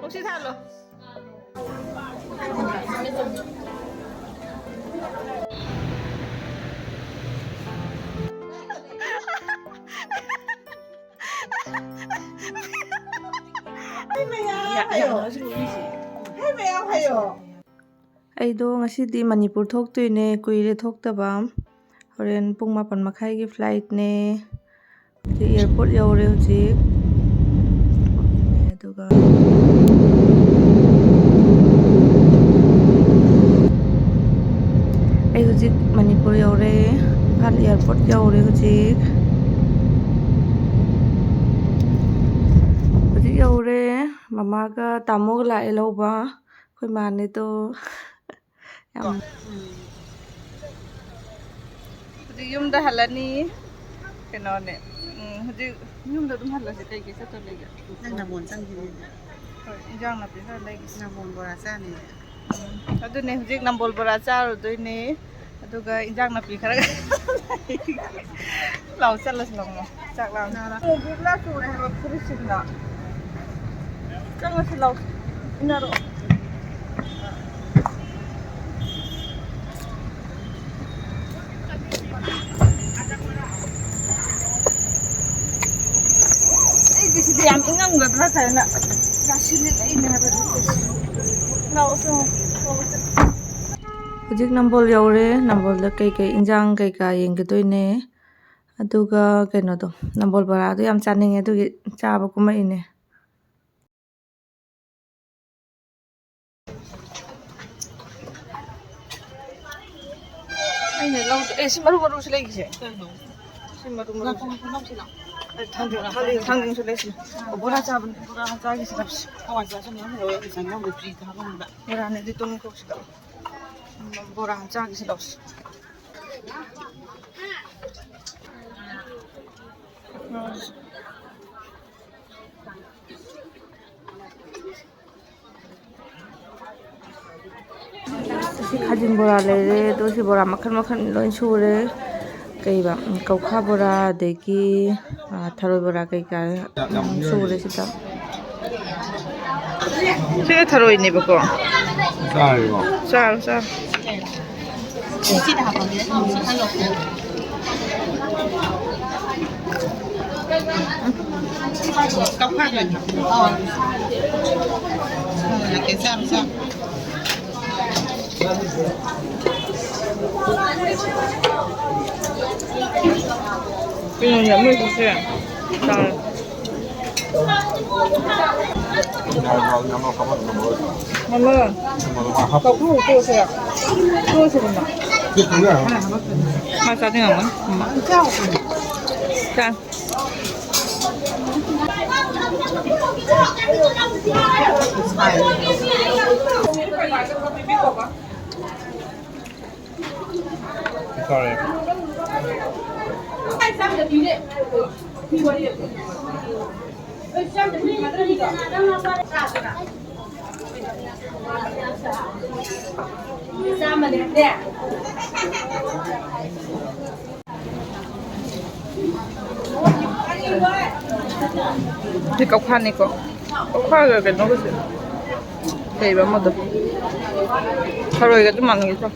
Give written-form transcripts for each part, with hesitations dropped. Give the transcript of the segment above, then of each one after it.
혹시 살로? ꯑꯩꯗꯣ ꯉꯁꯤꯗꯤ ꯃꯅꯤꯄꯨꯔ ꯊꯣꯛꯇꯣꯏꯅꯦ ꯀꯨꯏꯔꯦ ꯊꯣꯛꯇꯕ ꯍꯣꯔꯦꯟ ꯄꯨꯡ 11 ꯃꯈꯥꯏꯒꯤ ꯐ꯭ꯂꯥꯏꯠꯅꯦ ꯍꯧꯖꯤꯛ ꯑꯦꯌꯔꯄꯣꯔꯠ ꯌꯧꯔꯦ ꯍꯧꯖꯤꯛ ꯑꯗꯨꯒ ꯑꯩ ꯍꯧꯖꯤꯛ ꯃꯅꯤꯄꯨꯔ ꯌꯧꯔꯦ ꯏꯝꯐꯥꯜ ꯑꯦꯌꯔꯄꯣꯔꯠ ꯌꯧꯔꯦ ꯍꯧꯖꯤꯛ ꯌꯧꯔꯦ ꯃꯃꯥꯒ ꯇꯥꯃꯣꯒ ꯂꯥꯛꯑꯦ ꯂꯧꯕ ꯑꯩꯈꯣꯏ ꯃꯥꯅꯦꯗꯣ ꯌꯥꯝ ꯍꯧꯖꯤꯛ ꯌꯨꯝꯗ ꯍꯜꯂꯅꯤ ꯀꯩꯅꯣꯅꯦ ꯍꯧꯖꯤꯛ ꯌꯨꯝꯗ ꯑꯗꯨꯝ ꯍꯜꯂꯁꯦ ꯀꯩꯀꯩ ꯆꯠꯇꯧ ꯂꯩꯒꯦ ꯅꯪ ꯅꯝꯕꯣꯜ ꯆꯪꯈꯤꯅꯤꯅꯦ ꯍꯣꯏ ꯏꯟꯖꯥꯡ ꯅꯥꯄꯤ ꯈꯔ ꯂꯩꯒꯦ ꯅꯝꯕꯣꯜ ꯕꯣꯔꯥ ꯆꯥꯅꯤ ꯑꯗꯨꯅꯦ ꯍꯧꯖꯤꯛ ꯅꯝꯕꯣꯜ ꯕꯣꯔꯥ ꯆꯥꯔꯨꯗꯣꯏꯅꯦ ꯑꯗꯨꯒ ꯏꯟꯖꯥꯡ ꯅꯥꯄꯤ ꯈꯔ ꯂꯥꯎ ꯆꯠꯂꯁꯤ ꯂꯥꯎ ꯆꯥꯛ ꯂꯥꯎ ꯆꯨꯔꯦ ꯍꯥꯏꯕ ꯐꯨꯔꯤꯠꯁꯤꯡꯅ ꯆꯪꯉꯁꯤ ꯂꯥꯎ ꯏꯟꯅꯔꯛꯑꯣ ꯑꯩꯒꯤꯁꯤꯗꯤ ꯌꯥꯝ ꯏꯪꯉꯝꯒꯗ꯭ꯔꯥ ꯀꯥꯏꯅ ꯉꯁꯤꯗꯤ ꯂꯩꯅꯦ ꯍꯥꯏꯕ ꯂꯥꯛꯑꯣꯁꯨ ꯍꯧꯖꯤꯛ ꯅꯝꯕꯣꯜ ꯌꯧꯔꯦ ꯅꯝꯕꯣꯜꯗ ꯀꯩꯀꯩ ꯏꯟꯖꯥꯡ ꯀꯩꯀꯥ ꯌꯦꯡꯒꯗꯣꯏꯅꯦ ꯑꯗꯨꯒ ꯀꯩꯅꯣꯗꯣ ꯅꯝꯕꯣꯜ ꯕꯣꯔꯥꯗꯣ ꯌꯥꯝ ꯆꯥꯅꯤꯡꯉꯦ ꯑꯗꯨꯒꯤ ꯆꯥꯕ ꯀꯨꯝꯃꯛꯏꯅꯦ ꯑꯩꯅ ꯂꯧꯗ ꯁꯤ ꯃꯔꯨ ꯃꯔꯨꯁꯨ ꯂꯩꯒꯤꯁꯦ ꯁꯤ ꯃꯔꯨ ꯊꯥꯡꯖꯤꯡꯁꯨ ꯂꯩꯁꯤ ꯕꯣꯔꯥ ꯆꯥꯕꯅꯤ ꯕꯣꯔꯥ ꯆꯥꯒꯤꯁꯤ ꯂꯧꯁꯤ ꯍꯋꯥꯏ ꯆꯥꯁꯨ ꯃꯌꯥꯝ ꯂꯧꯋꯦ ꯆꯪꯉꯝꯗ ꯐ꯭ꯔꯤ ꯊꯥꯕꯝꯗ ꯕꯣꯔꯥꯅꯦꯗꯤ ꯇꯨꯝ ꯀꯧꯁꯤꯗ ꯕꯣꯔꯥ ꯆꯥꯒꯤꯁꯤ ꯂꯧꯁꯤ ꯁꯤ ꯈꯥꯖꯤꯡ ꯕꯣꯔꯥ ꯂꯩꯔꯦ ꯑꯗꯣ ꯁꯤ ꯕꯣꯔꯥ ꯃꯈꯜ ꯃꯈꯜ ꯂꯣꯏ ꯁꯨꯔꯦ ꯀꯩꯕ ꯀꯧꯈꯥ ꯕꯣꯔꯥ ꯑꯗꯒꯤ ꯊꯔꯣꯏ ꯕꯣꯔꯥ ꯀꯩꯀꯥ ꯁꯨꯔꯦ ꯁꯤꯗ ꯁꯤꯅ ꯊꯔꯣꯏꯅꯦꯕꯀꯣ ꯆꯥꯔꯣ ꯆꯥꯔꯣ 그냥 양념 주세요. 나. 엄마. 거품 또 오세요. 또 오시구나. 아, 짜증 안 나? 자. Sorry. 이 꺾하니까 꺾하가 그런 거지. 대박 뭐도. 바로 이거 좀 많은 게 있어.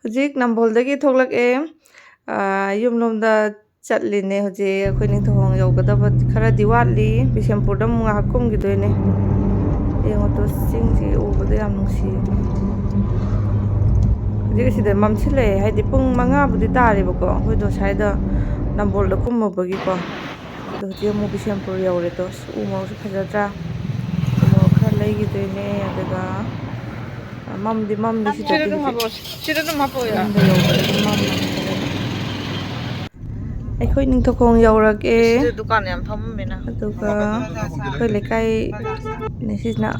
ꯍꯧꯖꯤꯛ ꯅꯝꯕꯣꯜꯗꯒꯤ ꯊꯣꯛꯂꯛꯑꯦ ꯌꯨꯝꯂꯣꯝꯗ ꯆꯠꯂꯤꯅꯦ ꯍꯧꯖꯤꯛ ꯑꯩꯈꯣꯏ ꯅꯤꯡꯊꯧꯈꯣꯡ ꯌꯧꯒꯗꯕ ꯈꯔꯗꯤ ꯋꯥꯠꯂꯤ ꯕꯤꯁꯦꯝꯄꯨꯔꯗ ꯑꯃꯨꯛ ꯉꯥꯏꯍꯥꯛ ꯀꯨꯝꯈꯤꯗꯣꯏꯅꯦ ꯌꯦꯡꯉꯣꯇꯣ ꯆꯤꯡꯁꯤ ꯎꯕꯗ ꯌꯥꯝ ꯅꯨꯡꯁꯤꯌꯦ ꯍꯧꯖꯤꯛ ꯑꯁꯤꯗ ꯃꯝꯁꯤꯜꯂꯛꯑꯦ ꯍꯥꯏꯗꯤ ꯄꯨꯡ 5ꯕꯨꯗꯤ ꯇꯥꯔꯦꯕꯀꯣ ꯑꯩꯈꯣꯏꯗꯣ ꯁ꯭ꯋꯥꯏꯗ ꯅꯝꯕꯣꯜꯗ ꯀꯨꯝꯃꯨꯕꯒꯤꯀꯣ ꯑꯗꯣ ꯍꯧꯖꯤꯛ ꯑꯃꯨꯛ ꯕꯤꯁꯦꯝꯄꯨꯔ ꯌꯧꯔꯦꯗꯣ ꯎ ꯃꯣꯔꯣꯛꯁꯨ ꯐꯖꯗ꯭ꯔꯥ ꯎ ꯃꯣꯔꯣꯛ ꯈꯔ ꯂꯩꯈꯤꯗꯣꯏꯅꯦ ꯑꯗꯨꯒ ꯃꯝꯗꯤ ꯃꯝꯃꯤ ꯁꯤꯗꯗꯤ ꯍꯧꯖꯤꯛ ꯌꯨꯝꯗ ꯌꯧꯕꯗ ꯑꯗꯨꯝ ꯃꯝꯃꯅꯤ ꯐꯖꯅ ꯑꯩꯈꯣꯏ ꯅꯤꯡꯊꯧꯈꯣꯡ ꯌꯧꯔꯒꯦ ꯗꯨꯀꯥꯟ ꯌꯥꯝ ꯐꯝꯃꯝꯃꯤꯅ ꯑꯗꯨꯒ ꯑꯩꯈꯣꯏ ꯂꯩꯀꯥꯏꯅꯤ ꯁꯤꯅ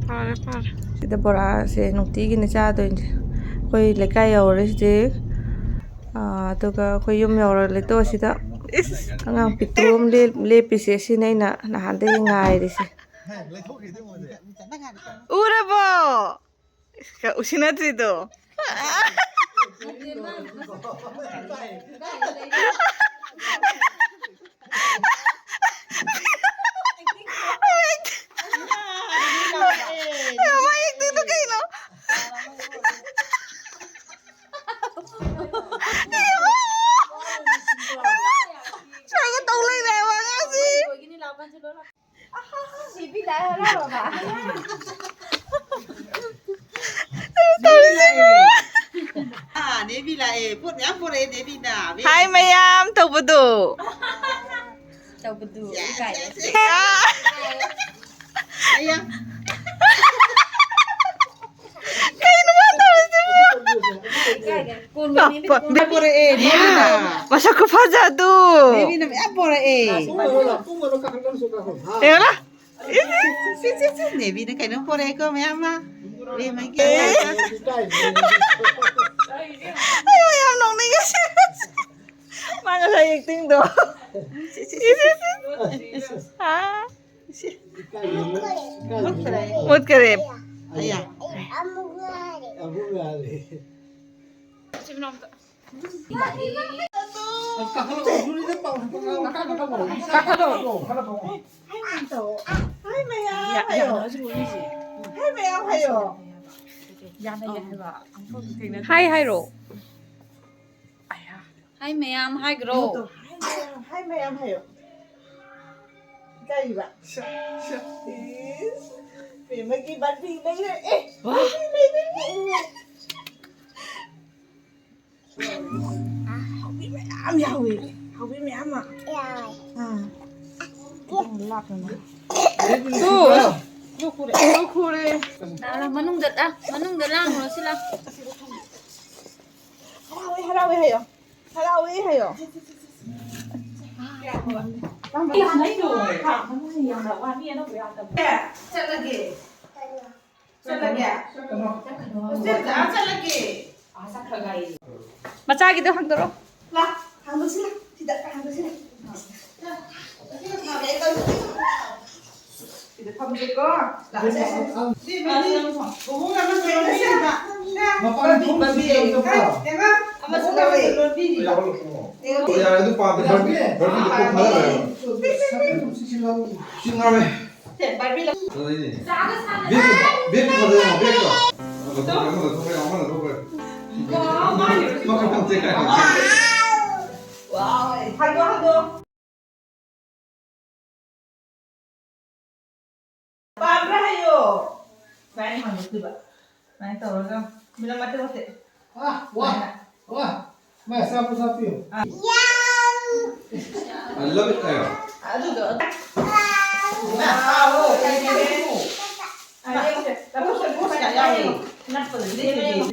ꯐꯔꯦ ꯐꯔꯦ ꯁꯤꯗ ꯕꯣꯔꯥꯁꯦ ꯅꯨꯡꯇꯤꯒꯤꯅꯦ ꯆꯥꯗꯣꯏꯅꯦ ꯑꯩꯈꯣꯏ ꯂꯩꯀꯥꯏ ꯌꯧꯔꯦ ꯍꯧꯖꯤꯛ ꯑꯗꯨꯒ ꯑꯩꯈꯣꯏ ꯌꯨꯝ ꯌꯧꯔ ꯂꯩꯇꯣꯛꯑꯁꯤꯗ ꯑꯉꯥꯡ ꯄꯤꯛꯇ꯭ꯔꯨ ꯑꯃ ꯂꯦꯞꯄꯤꯁꯦ ꯁꯤꯅ ꯑꯩꯅ ꯅꯍꯥꯟꯗꯒꯤ ꯉꯥꯏꯔꯤꯁꯦ 우라보. 우시나트리도. Hai mayam tau bedu. Tao bedu cái Ayah. con mình biết con Apa ni? Masa aku fajar tu. Baby nama apa Ya lah. Baby nak kena apa ko mama. Baby mai ke. Ay mayam nong ni kasi. Mana saya ting tu. Ah. Mut karib. Ayah. Hai hai ro. hai mẹ em hai gro Hai mai am hayo. Kai ba. Baby mai ki bat bi dai eh. Am ya wi. Hau bi mẹ am à. nào là manung đợt lang rồi xin lắm Harawi hayo. Harawi hayo. Chat lagi. Chat lagi. Macam gitu hang doro. Lah, hang sini. Tidak hang sini. Tidak kamu juga. Lah, sini. Bukan nama saya siapa? Babi. Tengok. Apa sudah babi? Ya itu Pak Barbie itu kok malah ya. Singawe. Babi lah. ini. Biar ada biar. Makan cekak. Wow, hado. Babra hayo. Saya ni hang tu ba. Saya tahu kan. Bila mati. Wah, mas sapu yuk. I love it ayo. Aduh dah. Wow, kayak gini. Ayo, tapi saya bos kayak ini. Kenapa ini?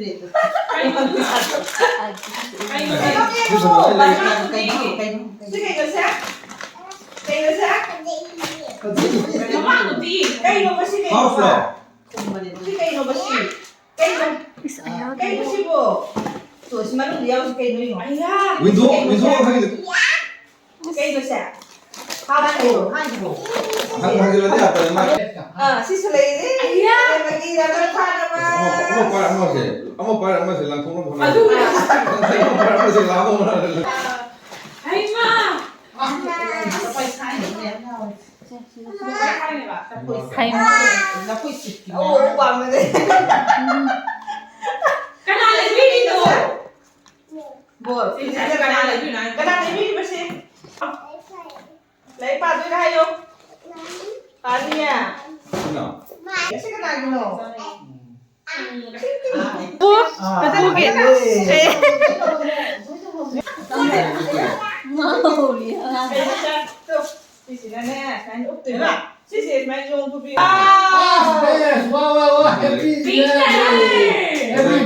Leibagi ayo. Tanya. Kasi ka lagi no. Kata bukit. mau lihat Tuh, di sini nih, kan up tuh. Sisi main yung pupi. Yes, wow, happy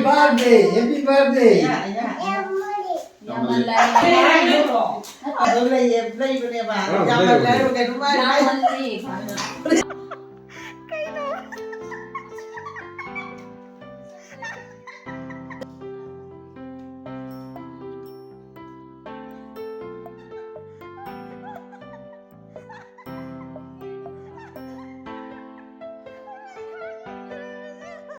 birthday. Happy birthday. zaman lain Aduh, play bener ba. Jangan lalu ke rumah. zaman ni